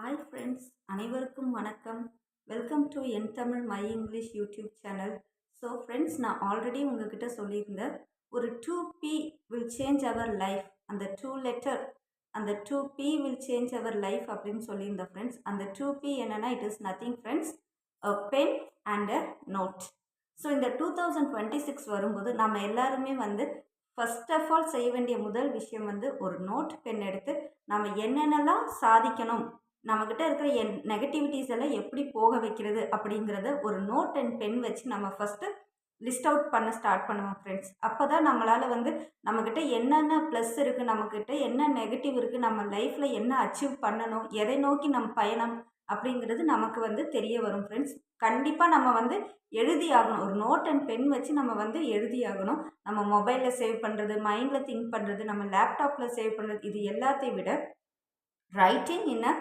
Hi friends, அனைவருக்கும் வணக்கம். Welcome to N Tamil my English YouTube channel. So friends, நான் already உங்ககிட்ட சொல்லியிருந்தேன், ஒரு 2P will change our life. அந்த 2 லெட்டர், அந்த 2P will change our life அப்படின்னு சொல்லியிருந்தேன் ஃப்ரெண்ட்ஸ். அந்த 2P என்னென்னா, it is nothing friends, a pen and a note. So இந்த 2026 வரும்போது நம்ம எல்லாருமே வந்து ஃபர்ஸ்ட் ஆஃப் ஆல் செய்ய வேண்டிய முதல் விஷயம் வந்து ஒரு நோட் பென் எடுத்து நம்ம என்னென்னலாம் சாதிக்கணும், நம்மக்கிட்ட இருக்கிற நெகட்டிவிட்டிஸ் எல்லாம் எப்படி போக வைக்கிறது அப்படிங்கிறத ஒரு நோட் அண்ட் பென் வச்சு நம்ம ஃபஸ்ட்டு லிஸ்ட் அவுட் பண்ண ஸ்டார்ட் பண்ணுவோம் ஃப்ரெண்ட்ஸ். அப்போ தான் நம்மளால் வந்து நம்மக்கிட்ட என்னென்ன ப்ளஸ் இருக்குது, நம்மக்கிட்ட என்ன நெகட்டிவ் இருக்குது, நம்ம லைஃப்பில் என்ன அச்சீவ் பண்ணணும், எதை நோக்கி நம்ம பயணம் அப்படிங்கிறது நமக்கு வந்து தெரிய வரும் ஃப்ரெண்ட்ஸ். கண்டிப்பாக நம்ம வந்து எழுதி ஆகணும். ஒரு நோட் அண்ட் பென் வச்சு நம்ம வந்து எழுதி ஆகணும். நம்ம மொபைலில் சேவ் பண்ணுறது, மைண்டில் திங்க் பண்ணுறது, நம்ம லேப்டாப்பில் சேவ் பண்ணுறது, இது எல்லாத்தையும் விட writing in a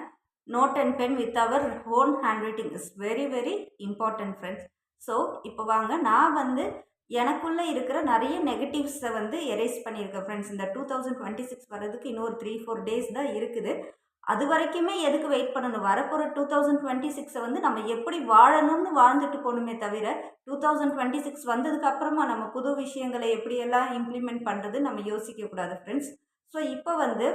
note and pen with our own handwriting is very very important friends. So இப்போ வாங்க, நான் வந்து எனக்குள்ளே இருக்கிற நிறைய நெகட்டிவ்ஸை வந்து எரேஸ் பண்ணியிருக்கேன் ஃப்ரெண்ட்ஸ். இந்த 2026 வர்றதுக்கு இன்னொரு 3-4 டேஸ் தான் இருக்குது. அது வரைக்குமே எதுக்கு வெயிட் பண்ணணும்? வரப்போகிற 2026 வந்து நம்ம எப்படி வாழணும்னு வாழ்ந்துட்டு போகணுமே தவிர, 2026 வந்ததுக்கு அப்புறமா நம்ம புது விஷயங்களை எப்படியெல்லாம் இம்ப்ளிமெண்ட் பண்ணுறது நம்ம யோசிக்கக்கூடாது ஃப்ரெண்ட்ஸ். ஸோ இப்போ வந்து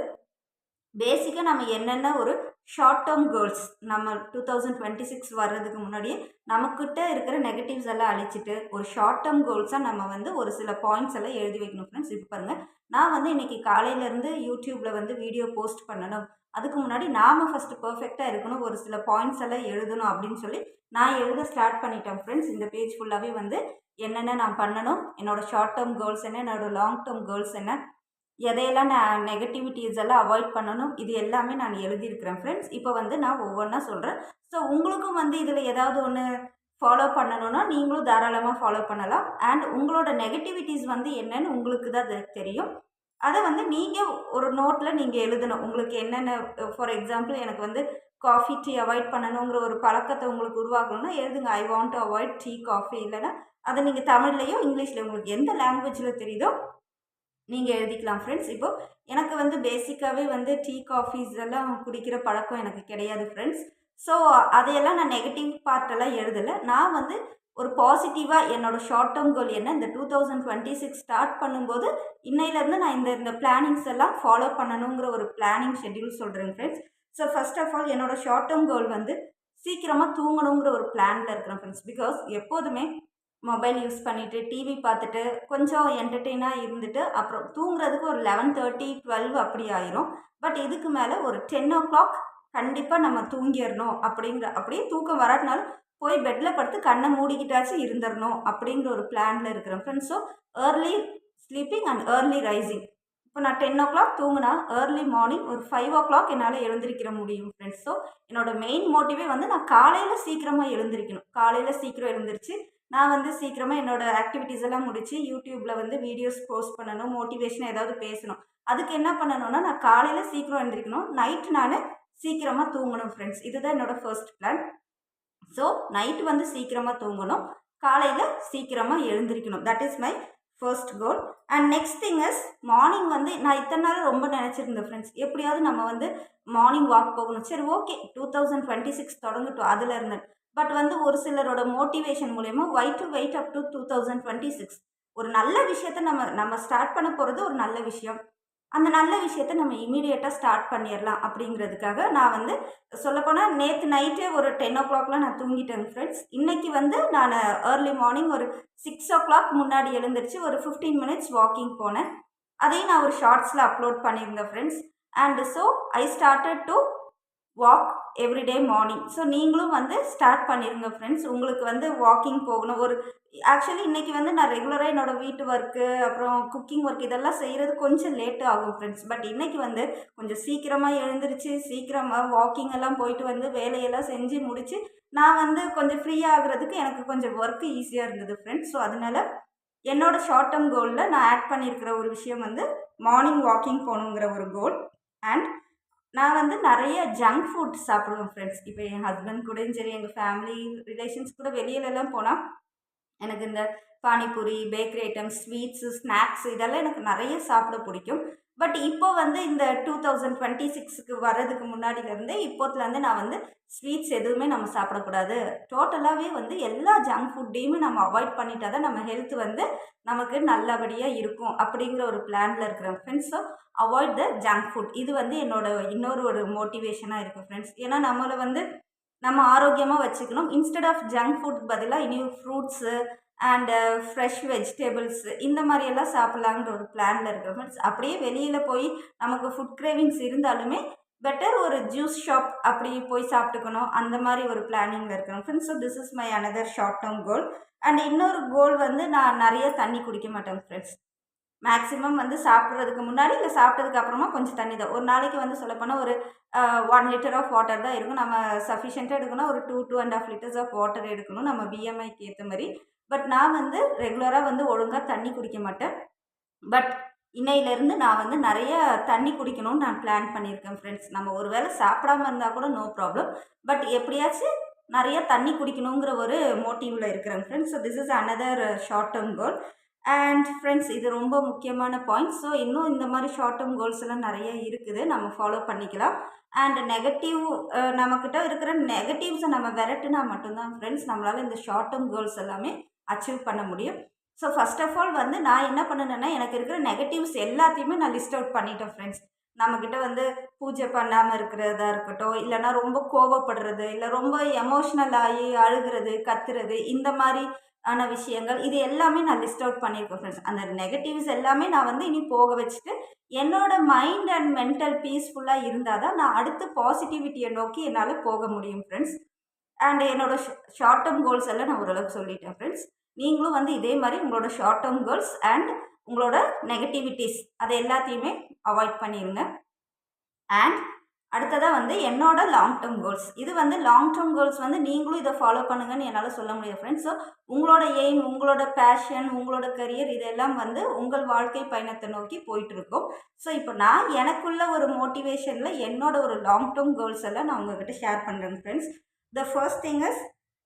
பேசிக்காக நம்ம என்னென்ன ஒரு ஷார்ட் டேர்ம் கோல்ஸ், நம்ம 2026 வர்றதுக்கு முன்னாடியே நமக்கிட்ட இருக்கிற நெகட்டிவ்ஸ் எல்லாம் அழிச்சிட்டு ஒரு ஷார்ட் டேர்ம் கோல்ஸாக நம்ம வந்து ஒரு சில பாயிண்ட்ஸ் எல்லாம் எழுதி வைக்கணும் ஃப்ரெண்ட்ஸ். இப்போ பாருங்கள், நான் வந்து இன்றைக்கி காலையிலேருந்து யூடியூப்பில் வந்து வீடியோ போஸ்ட் பண்ணணும், அதுக்கு முன்னாடி நாம் ஃபஸ்ட்டு பர்ஃபெக்டாக இருக்கணும், ஒரு சில பாயிண்ட்ஸ் எல்லாம் எழுதணும் அப்படின்னு சொல்லி நான் எழுத ஸ்டார்ட் பண்ணிட்டேன் ஃப்ரெண்ட்ஸ். இந்த பேஜ் ஃபுல்லாகவே வந்து என்னென்ன நான் பண்ணணும், என்னோடய ஷார்ட் டேர்ம் கோல்ஸ் என்ன, என்னோடய லாங் டேர்ம் கோல்ஸ் என்ன, எதையெல்லாம் நான் நெகட்டிவிட்டிஸ் எல்லாம் அவாய்ட் பண்ணணும், இது எல்லாமே நான் எழுதியிருக்கிறேன் ஃப்ரெண்ட்ஸ். இப்போ வந்து நான் ஒவ்வொன்றா சொல்கிறேன். ஸோ உங்களுக்கும் வந்து இதில் ஏதாவது ஒன்று ஃபாலோ பண்ணணும்னா நீங்களும் தாராளமாக ஃபாலோ பண்ணலாம். அண்ட் உங்களோட நெகட்டிவிட்டிஸ் வந்து என்னன்னு உங்களுக்கு தான் அது தெரியும். அதை வந்து நீங்கள் ஒரு நோட்டில் நீங்கள் எழுதணும். உங்களுக்கு என்னென்ன, ஃபார் எக்ஸாம்பிள் எனக்கு வந்து காஃபி டீ அவாய்ட் பண்ணணுங்கிற ஒரு பழக்கத்தை உங்களுக்கு உருவாக்கணும்னா எழுதுங்க, ஐ want to avoid tea coffee. இல்லைன்னா அதை நீங்கள் தமிழ்லையோ இங்கிலீஷ்லையோ உங்களுக்கு எந்த லாங்குவேஜில் தெரியுதோ நீங்கள் எழுதிக்கலாம் ஃப்ரெண்ட்ஸ். இப்போது எனக்கு வந்து பேசிக்காகவே வந்து டீ காஃபீஸ் எல்லாம் குடிக்கிற பழக்கம் எனக்கு கிடையாது ஃப்ரெண்ட்ஸ். ஸோ அதையெல்லாம் நான் நெகட்டிவ் பார்ட்டெல்லாம் எழுதலை. நான் வந்து ஒரு பாசிட்டிவாக என்னோடய ஷார்ட் டேர்ம் கோல் என்ன, இந்த 2026 ஸ்டார்ட் பண்ணும்போது இன்னையிலேருந்து நான் இந்த இந்த பிளானிங்ஸ் எல்லாம் ஃபாலோ பண்ணணுங்கிற ஒரு பிளானிங் ஷெட்யூல் சொல்கிறேன் friends. So first of all என்னோடய ஷார்ட் டேர்ம் கோல் வந்து சீக்கிரமாக தூங்கணுங்கிற ஒரு பிளானில் இருக்கிறேன் ஃப்ரெண்ட்ஸ். பிகாஸ் எப்போதுமே மொபைல் யூஸ் பண்ணிவிட்டு டிவி பார்த்துட்டு கொஞ்சம் என்டர்டெயினாக இருந்துட்டு அப்புறம் தூங்குறதுக்கு ஒரு 11:30 12 அப்படி ஆயிரும். பட் இதுக்கு மேலே ஒரு 10 o'clock கண்டிப்பாக நம்ம தூங்கிடணும் அப்படியே தூக்கம் வராட்டினாலும் போய் பெட்டில் படுத்து கண்ணை மூடிக்கிட்டாச்சு இருந்துடணும் அப்படிங்கிற ஒரு பிளானில் இருக்கிறேன் friends. So early sleeping and early rising. இப்போ நான் 10 o'clock தூங்கினா ஏர்லி மார்னிங் ஒரு 5 o'clock என்னால் எழுந்திருக்கிற முடியும் ஃப்ரெண்ட்ஸ். ஸோ என்னோடய மெயின் மோட்டிவே வந்து நான் காலையில் சீக்கிரமாக எழுந்திருக்கணும். காலையில் சீக்கிரம் எழுந்திரிச்சு நான் வந்து சீக்கிரமாக என்னோடய ஆக்டிவிட்டீஸ் எல்லாம் முடித்து யூடியூப்பில் வந்து வீடியோஸ் போஸ்ட் பண்ணணும், மோட்டிவேஷனாக ஏதாவது பேசணும். அதுக்கு என்ன பண்ணணும்னா, நான் காலையில் சீக்கிரம் எழுந்திரிக்கணும், நைட்டு நான் சீக்கிரமாக தூங்கணும் ஃப்ரெண்ட்ஸ். இதுதான் என்னோடய ஃபர்ஸ்ட் பிளான். ஸோ நைட்டு வந்து சீக்கிரமாக தூங்கணும், காலையில் சீக்கிரமாக எழுந்திரிக்கணும். That is my first goal. And next thing is morning வந்து நான் இத்தனை நாள் ரொம்ப நினச்சிருந்தேன் ஃப்ரெண்ட்ஸ், எப்படியாவது நம்ம வந்து மார்னிங் வாக் போகணும். சரி, ஓகே, 2026 தொடங்கட்டும் அதில் இருந்தேன். பட் வந்து ஒரு சிலரோட மோட்டிவேஷன் மூலயமா why do wait up to 2026. ஒரு நல்ல விஷயத்த நம்ம நம்ம ஸ்டார்ட் பண்ண போகிறது ஒரு நல்ல விஷயம். அந்த நல்ல விஷயத்த நம்ம இமீடியட்டாக ஸ்டார்ட் பண்ணிடலாம் அப்படிங்கிறதுக்காக நான் வந்து சொல்லப்போனால் நேற்று நைட்டே ஒரு 10 o'clockலாம் நான் தூங்கிட்டேன் ஃப்ரெண்ட்ஸ். இன்றைக்கி வந்து நான் ஏர்லி மார்னிங் ஒரு 6 o'clock முன்னாடி எழுந்திரிச்சு ஒரு 15 minutes வாக்கிங் போனேன். அதையும் நான் ஒரு ஷார்ட்ஸில் அப்லோட் பண்ணியிருந்தேன் friends. And so I started to walk everyday morning. So நீங்களும் வந்து ஸ்டார்ட் பண்ணிடுங்க ஃப்ரெண்ட்ஸ். உங்களுக்கு வந்து வாக்கிங் போகணும். ஒரு ஆக்சுவலி இன்றைக்கி வந்து நான் ரெகுலராக என்னோடய வீட்டு ஒர்க்கு அப்புறம் குக்கிங் ஒர்க் இதெல்லாம் செய்கிறது கொஞ்சம் லேட்டு ஆகும் ஃப்ரெண்ட்ஸ். பட் இன்றைக்கி வந்து கொஞ்சம் சீக்கிரமாக எழுந்திரிச்சு சீக்கிரமாக வாக்கிங் எல்லாம் போயிட்டு வந்து வேலையெல்லாம் செஞ்சு முடித்து நான் வந்து கொஞ்சம் ஃப்ரீ ஆகிறதுக்கு எனக்கு கொஞ்சம் ஒர்க்கு ஈஸியாக இருந்தது ஃப்ரெண்ட்ஸ். ஸோ அதனால் என்னோடய ஷார்ட் டேர்ம் கோலில் நான் ஆட் பண்ணியிருக்கிற ஒரு விஷயம் வந்து மார்னிங் வாக்கிங் போகணுங்கிற ஒரு கோல். அண்ட் நான் வந்து நிறைய ஜங்க் ஃபுட் சாப்பிடுவேன் ஃப்ரெண்ட்ஸ். இப்போ என் ஹஸ்பண்ட் கூடயும் சரி, எங்கள் ஃபேமிலி ரிலேஷன்ஸ் கூட வெளியிலலாம் போனால் எனக்கு இந்த panipuri, bakery items, sweets, snacks இதெல்லாம் எனக்கு நிறைய சாப்பிட பிடிக்கும். பட் இப்போ வந்து இந்த 2026க்கு வர்றதுக்கு முன்னாடிலேருந்து இப்போத்துலேருந்து நான் வந்து ஸ்வீட்ஸ் எதுவுமே நம்ம சாப்பிடக்கூடாது. டோட்டலாகவே வந்து எல்லா ஜங்க் ஃபுட்டையுமே நம்ம அவாய்ட் பண்ணிட்டா தான் நம்ம ஹெல்த் வந்து நமக்கு நல்லபடியாக இருக்கும் அப்படிங்கிற ஒரு பிளானில் இருக்கிறேன் friends. So avoid the junk food. இது வந்து என்னோட இன்னொரு ஒரு மோட்டிவேஷனாக இருக்குது ஃப்ரெண்ட்ஸ். ஏன்னா நம்மளை வந்து நம்ம ஆரோக்கியமாக வச்சுக்கணும். இன்ஸ்டெட் ஆஃப் ஜங்க் ஃபுட் பதிலாக இனி ஃப்ரூட்ஸு அண்டு ஃப்ரெஷ் வெஜிடபிள்ஸ் இந்த மாதிரியெல்லாம் சாப்பிட்லாங்கிற ஒரு பிளானில் இருக்கிற ஃப்ரெண்ட்ஸ். அப்படியே வெளியில் போய் நமக்கு ஃபுட் கிரேவிங்ஸ் இருந்தாலுமே பெட்டர் ஒரு ஜூஸ் ஷாப் அப்படி போய் சாப்பிட்டுக்கணும், அந்த மாதிரி ஒரு பிளானிங்கில் இருக்கிறோம் friends. So this is my another short term goal. And இன்னொரு கோல் வந்து நான் நிறைய தண்ணி குடிக்க மாட்டேன் ஃப்ரெண்ட்ஸ். மேக்ஸிமம் வந்து சாப்பிட்றதுக்கு முன்னாடி இல்லை சாப்பிட்டதுக்கு அப்புறமா கொஞ்சம் தண்ணி தான். ஒரு நாளைக்கு வந்து சொல்லப்போனால் ஒரு 1 லிட்டர் ஆஃப் வாட்டர் தான் இருக்கும். நம்ம சஃபிஷியண்ட்டாக எடுக்கணும், ஒரு 2.5 லிட்டர்ஸ் ஆஃப் வாட்டர் எடுக்கணும் நம்ம பிஎம்ஐக்கு ஏற்ற மாதிரி. பட் நான் வந்து ரெகுலராக வந்து ஒழுங்காக தண்ணி குடிக்க மாட்டேன். பட் இன்னையிலேருந்து நான் வந்து நிறைய தண்ணி குடிக்கணும்னு நான் பிளான் பண்ணியிருக்கேன் ஃப்ரெண்ட்ஸ். நம்ம ஒரு வேளை சாப்பிடாம இருந்தால் கூட நோ ப்ராப்ளம். பட் எப்படியாச்சும் நிறைய தண்ணி குடிக்கணுங்கிற ஒரு மோட்டிவில் இருக்கிறேன் friends. So this is another short term goal. And friends, இது ரொம்ப முக்கியமான பாயிண்ட். ஸோ இன்னும் இந்த மாதிரி ஷார்ட் டேர்ம் கோல்ஸ் எல்லாம் நிறைய இருக்குது, நம்ம ஃபாலோ பண்ணிக்கலாம். அண்ட் நெகட்டிவ் நம்மக்கிட்ட இருக்கிற நெகட்டிவ்ஸை நம்ம விரட்டுனா மட்டும்தான் ஃப்ரெண்ட்ஸ் நம்மளால் இந்த ஷார்ட் டேர்ம் கோல்ஸ் எல்லாமே அச்சீவ் பண்ண முடியும். ஸோ ஃபர்ஸ்ட் ஆஃப் ஆல் வந்து நான் என்ன பண்ணினேன்னா, எனக்கு இருக்கிற நெகட்டிவ்ஸ் எல்லாத்தையுமே நான் லிஸ்ட் அவுட் பண்ணிட்டேன் ஃப்ரெண்ட்ஸ். நம்மக்கிட்ட வந்து பூஜை பண்ணாமல் இருக்கிறதா இருக்கட்டும், இல்லைனா ரொம்ப கோவப்படுறது, இல்லை ரொம்ப எமோஷ்னல் ஆகி அழுகிறது, கத்துறது, இந்த மாதிரி ஆன விஷயங்கள் இது எல்லாமே நான் லிஸ்ட் அவுட் பண்ணியிருக்கேன் ஃப்ரெண்ட்ஸ். அந்த நெகட்டிவ்ஸ் எல்லாமே நான் வந்து இனி போக வச்சுட்டு என்னோட மைண்ட் அண்ட் மென்டல் பீஸ்ஃபுல்லாக இருந்தால் தான் நான் அடுத்து பாசிட்டிவிட்டியை நோக்கி என்னால் போக முடியும் ஃப்ரெண்ட்ஸ். அண்ட் என்னோட ஷார்ட் டேர்ம் கோல்ஸ் எல்லாம் நான் ஓரளவுக்கு சொல்லிட்டேன் ஃப்ரெண்ட்ஸ். நீங்களும் வந்து இதே மாதிரி உங்களோட ஷார்ட் டேர்ம் கோல்ஸ் அண்ட் உங்களோட நெகட்டிவிட்டிஸ் அதை எல்லாத்தையுமே அவாய்ட் பண்ணிடுங்க. அண்ட் அடுத்ததாக வந்து என்னோட லாங் டேர்ம் கோல்ஸ். இது வந்து லாங் டேர்ம் கோல்ஸ் வந்து நீங்களும் இதை ஃபாலோ பண்ணுங்கன்னு என்னால் சொல்ல முடியாது ஃப்ரெண்ட்ஸ். ஸோ உங்களோட எய்ம், உங்களோட பேஷன், உங்களோட கரியர் இதெல்லாம் வந்து உங்கள் வாழ்க்கை பயணத்தை நோக்கி போயிட்டுருக்கோம். ஸோ இப்போ நான் எனக்குள்ள ஒரு மோட்டிவேஷனில் என்னோட ஒரு லாங் டேர்ம் கோல்ஸ் எல்லாம் நான் உங்ககிட்ட ஷேர் பண்ணுறேன் friends. The first thing is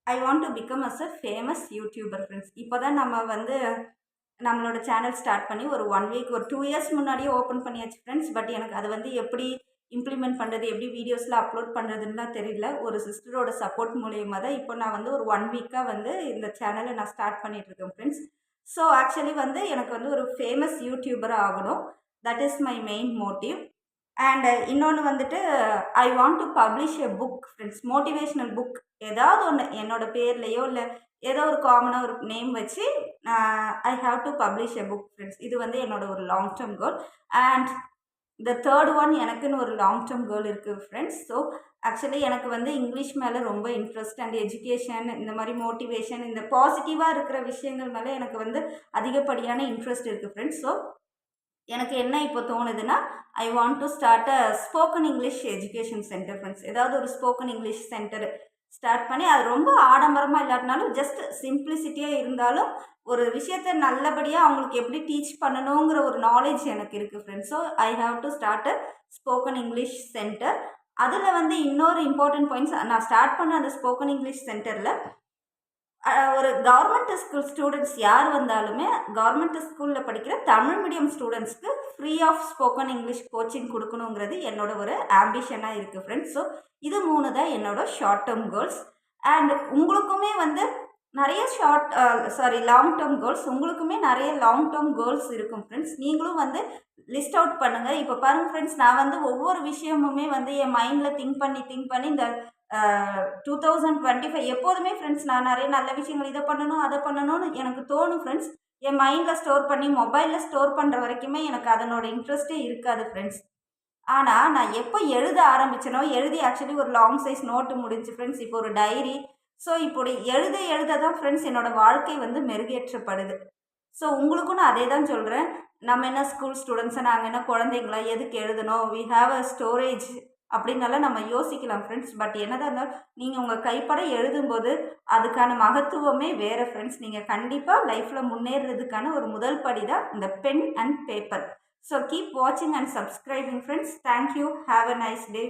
I want to become as a famous YouTuber friends. இப்போ தான் நம்ம வந்து நம்மளோட சேனல் ஸ்டார்ட் பண்ணி ஒரு 1 வீக், ஒரு 2 இயர்ஸ் முன்னாடியே ஓப்பன் பண்ணியாச்சு ஃப்ரெண்ட்ஸ். பட் எனக்கு அது வந்து எப்படி இம்ப்ளிமெண்ட் பண்ணுறது, எப்படி வீடியோஸில் அப்லோட் பண்ணுறதுன்னுலாம் தெரியல. ஒரு சிஸ்டரோட சப்போர்ட் மூலியமாக தான் இப்போ நான் வந்து ஒரு 1 வீக்காக வந்து இந்த சேனலை நான் ஸ்டார்ட் பண்ணிகிட்ருக்கேன் ஃப்ரெண்ட்ஸ். ஸோ ஆக்சுவலி வந்து எனக்கு வந்து ஒரு ஃபேமஸ் யூடியூபராக ஆகணும். That is my main motive. And இன்னொன்று வந்துட்டு ஐ want to publish a book friends. Motivational book ஏதாவது ஒன்று என்னோட பேர்லேயோ இல்லை ஏதோ ஒரு காமனாக ஒரு நேம் வச்சு I have to publish a book friends. இது வந்து என்னோட ஒரு long term goal. And the third one எனக்குன்னு ஒரு லாங் டேர்ம் கோல் இருக்குது ஃப்ரெண்ட்ஸ். ஸோ ஆக்சுவலி எனக்கு வந்து இங்கிலீஷ் மேலே ரொம்ப இன்ட்ரெஸ்ட் அண்ட் எஜுகேஷன், இந்த மாதிரி மோட்டிவேஷன், இந்த பாசிட்டிவாக இருக்கிற விஷயங்கள் மேலே எனக்கு வந்து அதிகப்படியான இன்ட்ரெஸ்ட் இருக்குது ஃப்ரெண்ட்ஸ். ஸோ எனக்கு என்ன இப்போ தோணுதுன்னா, ஐ want to start a spoken English education centre friends. ஏதாவது ஒரு ஸ்போக்கன் இங்கிலீஷ் சென்டர் ஸ்டார்ட் பண்ணி அது ரொம்ப ஆடம்பரமாக இல்லாட்டினாலும் ஜஸ்ட் சிம்பிளிசிட்டியாக இருந்தாலும் ஒரு விஷயத்தை நல்லபடியாக அவங்களுக்கு எப்படி டீச் பண்ணணுங்கிற ஒரு நாலேஜ் எனக்கு இருக்குது friends. So I have to start a spoken English centre. அதில் வந்து இன்னொரு இம்பார்ட்டன்ட் பாயிண்ட்ஸ், நான் ஸ்டார்ட் பண்ண அந்த ஸ்போக்கன் இங்கிலீஷ் சென்டரில் ஒரு கவர்மெண்ட் ஸ்கூல் ஸ்டூடெண்ட்ஸ் யார் வந்தாலுமே கவர்மெண்ட் ஸ்கூலில் படிக்கிற தமிழ் மீடியம் ஸ்டூடெண்ட்ஸ்க்கு free of spoken English coaching கொடுக்கணுங்கிறது என்னோட ஒரு ஆம்பிஷனாக இருக்குது ஃப்ரெண்ட்ஸ். ஸோ இது 3 தான் என்னோட ஷார்ட் டேர்ம் கோல்ஸ். அண்ட் உங்களுக்குமே வந்து நிறைய லாங் டேர்ம் கோல்ஸ், உங்களுக்குமே நிறைய லாங் டேர்ம் கோல்ஸ் இருக்கும் ஃப்ரெண்ட்ஸ். நீங்களும் வந்து லிஸ்ட் அவுட் பண்ணுங்கள். இப்போ பாருங்கள் ஃப்ரெண்ட்ஸ், நான் வந்து ஒவ்வொரு விஷயமுமே வந்து என் மைண்டில் திங்க் பண்ணி இந்த 2025 எப்போதுமே ஃப்ரெண்ட்ஸ் நான் நிறைய நல்ல விஷயங்கள் இதை பண்ணணும் அதை பண்ணணும்னு எனக்கு தோணும் ஃப்ரெண்ட்ஸ். என் மைண்டில் ஸ்டோர் பண்ணி மொபைலில் ஸ்டோர் பண்ணுற வரைக்குமே எனக்கு அதனோட இன்ட்ரெஸ்ட்டே இருக்காது ஃப்ரெண்ட்ஸ். ஆனால் நான் எப்போ எழுத ஆரம்பித்தனோ, எழுதி ஆக்சுவலி ஒரு லாங் சைஸ் நோட்டு முடிஞ்சு ஃப்ரெண்ட்ஸ், இப்போ ஒரு டைரி. ஸோ இப்படி எழுத தான் ஃப்ரெண்ட்ஸ் என்னோடய வாழ்க்கை வந்து மெருகேற்றப்படுது. ஸோ உங்களுக்கும் நான் அதே தான் சொல்கிறேன். நம்ம என்ன ஸ்கூல் ஸ்டூடெண்ட்ஸை, நாங்கள் என்ன குழந்தைங்களா, எதுக்கு எழுதணும், வி ஹாவ் அ ஸ்டோரேஜ் அப்படின்னால நம்ம யோசிக்கலாம் ஃப்ரெண்ட்ஸ். பட் என்னதான் இருந்தாலும் நீங்கள் உங்கள் கைப்பட எழுதும்போது அதுக்கான மகத்துவமே வேறு ஃப்ரெண்ட்ஸ். நீங்கள் கண்டிப்பாக லைஃப்பில் முன்னேறதுக்கான ஒரு முதல் படி தான் இந்த pen and paper. So keep வாட்சிங் and subscribing friends. Thank you. Have a nice day.